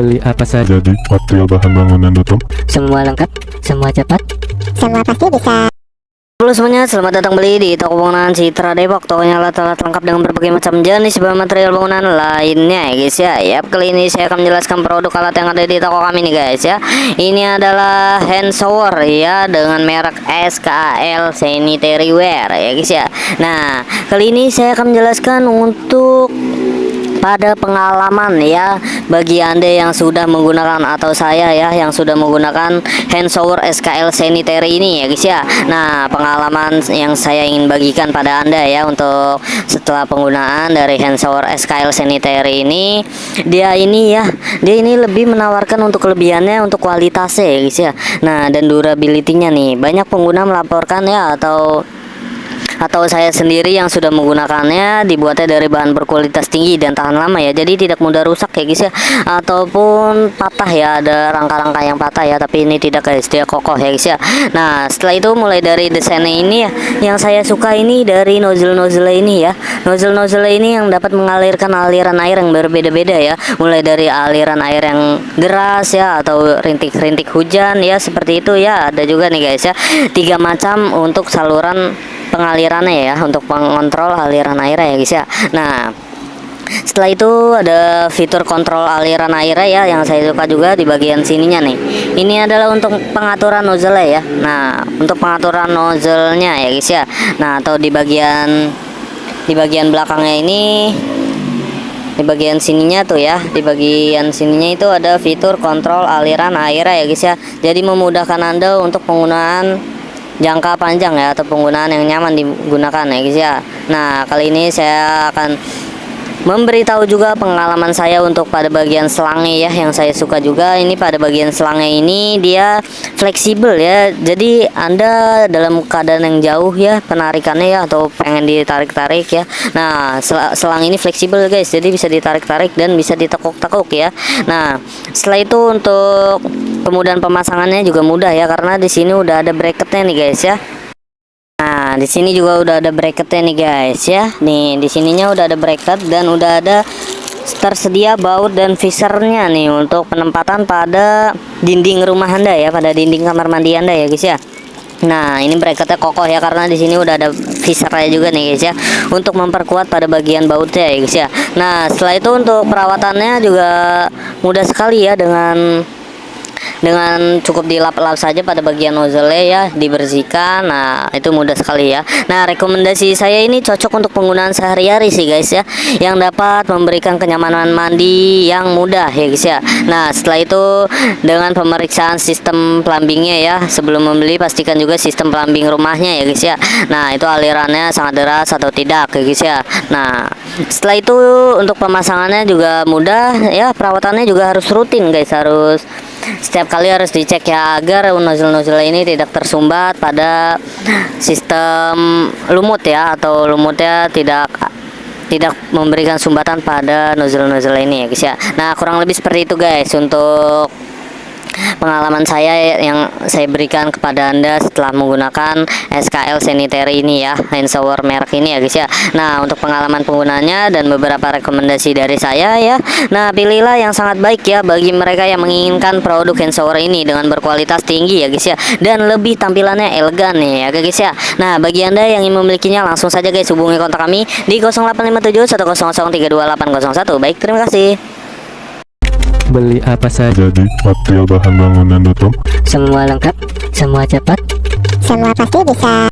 Beli apa saja? Jadi material bahan bangunan.com. Semua lengkap, semua cepat. Semua pasti bisa. Halo semuanya, selamat datang kembali di toko bangunan Citra Depok. Tokonya alat-alat lengkap dengan berbagai macam jenis bahan material bangunan lainnya ya guys ya. Yap, kali ini saya akan menjelaskan produk alat yang ada di toko kami nih guys ya. Ini adalah hand shower ya dengan merek SKL Sanitary Ware ya guys ya. Nah, kali ini saya akan menjelaskan untuk pada pengalaman ya bagi Anda yang sudah menggunakan atau saya ya yang sudah menggunakan hand shower SKL Sanitary ini ya guys ya. Nah, pengalaman yang saya ingin bagikan pada Anda ya untuk setelah penggunaan dari hand shower SKL Sanitary ini, dia ini lebih menawarkan untuk kelebihannya untuk kualitasnya ya guys ya. Nah, dan durability-nya nih banyak pengguna melaporkan ya atau saya sendiri yang sudah menggunakannya dibuatnya dari bahan berkualitas tinggi dan tahan lama ya, jadi tidak mudah rusak ya guys ya, ataupun patah ya, ada rangka-rangka yang patah ya, tapi ini tidak guys, dia kokoh ya guys ya. Nah, setelah itu mulai dari desainnya ini ya, yang saya suka ini dari nozzle ini ya, nozzle ini yang dapat mengalirkan aliran air yang berbeda-beda ya, mulai dari aliran air yang deras ya atau rintik-rintik hujan ya, seperti itu ya. Ada juga nih guys ya 3 macam untuk saluran pengalirannya ya, untuk mengontrol aliran air ya guys ya. Nah, setelah itu ada fitur kontrol aliran airnya ya, yang saya suka juga di bagian sininya nih. Ini adalah untuk pengaturan nozzle ya. Nah, untuk pengaturan nozzle-nya ya guys ya. Nah, atau di bagian belakangnya ini, di bagian sininya tuh ya, di bagian sininya itu ada fitur kontrol aliran airnya ya guys ya. Jadi memudahkan Anda untuk penggunaan jangka panjang ya, atau penggunaan yang nyaman digunakan ya guys ya. Nah, kali ini saya akan memberitahu juga pengalaman saya untuk pada bagian selangnya ya, yang saya suka juga. Ini pada bagian selangnya ini dia fleksibel ya, jadi Anda dalam keadaan yang jauh ya penarikannya ya, atau pengen ditarik-tarik ya. Nah, selang ini fleksibel guys, jadi bisa ditarik-tarik dan bisa ditekuk-tekuk ya. Nah, setelah itu untuk kemudahan pemasangannya juga mudah ya, karena di sini udah ada bracketnya nih guys ya. Nah, di sini juga udah ada bracketnya nih guys ya. Nih, di sininya udah ada bracket dan udah ada tersedia baut dan visernya nih untuk penempatan pada dinding rumah Anda ya, pada dinding kamar mandi Anda ya guys ya. Nah, ini bracketnya kokoh ya, karena di sini udah ada visernya juga nih guys ya, untuk memperkuat pada bagian bautnya ya guys ya. Nah, setelah itu untuk perawatannya juga mudah sekali ya, dengan cukup dilap-lap saja pada bagian nozzle ya, dibersihkan. Nah, itu mudah sekali ya. Nah, rekomendasi saya ini cocok untuk penggunaan sehari-hari sih guys ya, yang dapat memberikan kenyamanan mandi yang mudah ya guys ya. Nah, setelah itu dengan pemeriksaan sistem plumbingnya ya, sebelum membeli pastikan juga sistem plumbing rumahnya ya guys ya. Nah, itu alirannya sangat deras atau tidak ya guys ya. Nah, setelah itu untuk pemasangannya juga mudah ya, perawatannya juga harus rutin guys, harus setiap kali harus dicek ya, agar nozzle ini tidak tersumbat pada sistem lumut ya, atau lumutnya tidak memberikan sumbatan pada nozzle ini ya guys ya. Nah, kurang lebih seperti itu guys untuk pengalaman saya yang saya berikan kepada Anda setelah menggunakan SKL Sanitary ini ya, hand shower merek ini ya guys ya. Nah, untuk pengalaman penggunanya dan beberapa rekomendasi dari saya ya, nah pilihlah yang sangat baik ya bagi mereka yang menginginkan produk hand shower ini dengan berkualitas tinggi ya guys ya, dan lebih tampilannya elegan ya guys ya. Nah, bagi Anda yang ingin memilikinya langsung saja guys hubungi kontak kami di 0857 100 32801. Baik, terima kasih. Beli apa saja? Jadi material bahan bangunan.com. Semua lengkap, semua cepat. Semua pasti bisa.